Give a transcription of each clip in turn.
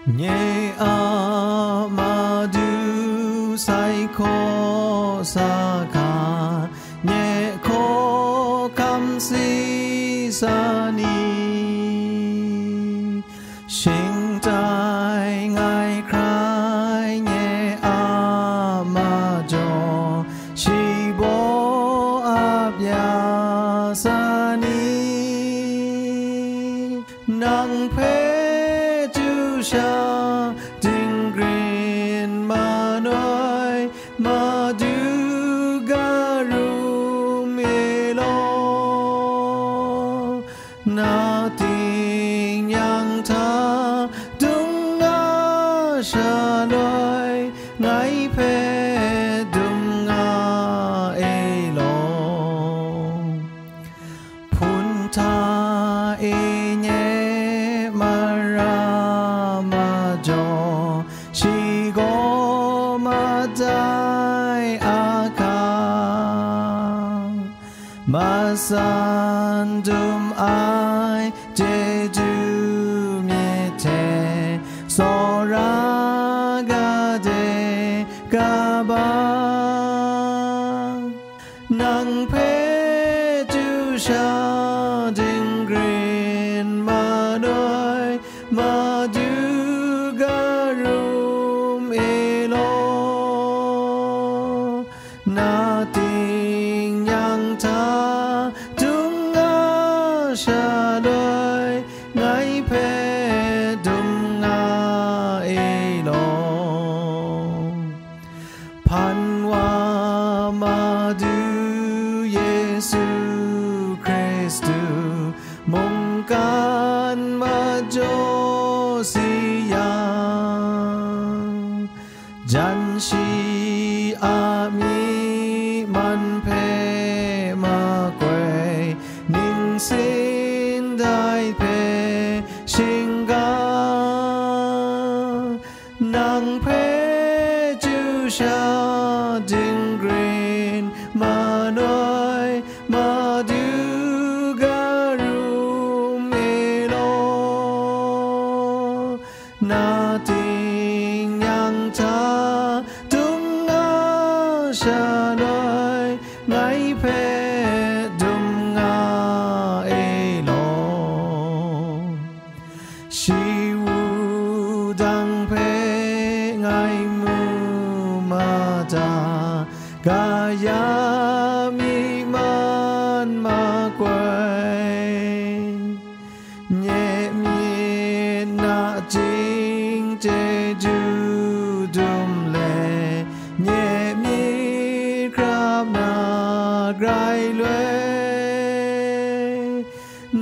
nhẹ amadu sai kho sa kha nhẹ kho kam si sa ni sinh tai ngài khai nhẹ amajo shi bo abya sa ni nang phe chu sha ding green ma noi ma du ga ru me lo na ting yang tha dung nga sha noi ngai phe dung nga e lo phun tha e nhẹ ma ra ma jo shi go ma dai a ka ma san dum ai je du mye te so ra ga de ga ba nang phe chu sha ding green ma noi ma du ga rum e lo na ting yang tha dung nga sha loi ngai phe dung nga e lo pan wa ma du Yesu Christu mong kan ma jo si ya jan shi a mi man phe ma quay ning xin dai phe sinh ga nang phe chu sha ding green ma noi ma du ga ru me lo na ting yang tha dung nga sha noi ngai phe dung nga e lo shi wu dang phe ngai mu ma da ga ya mi man ma quay nhẹ miên na chính chế du đum lệ nhẹ miên krab na grai lue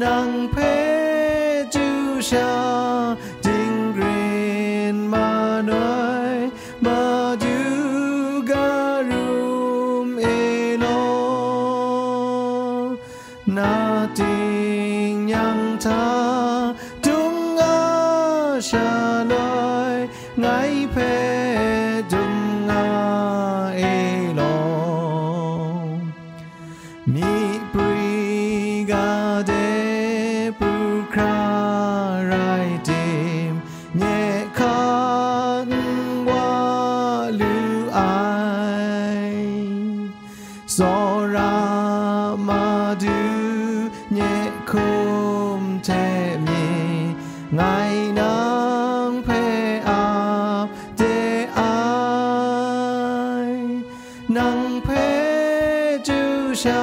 nang phe chu sha ding green ma noi ma du ga rum e lo na ting yang tha dung nga sha noi ngai phe dung nga e lo mi pri ga de pu kra rai tim nhẹ khan wa lu ai so ra ma du nhẹ khum the mi ngai nang phe ap de ai nang phe chu sha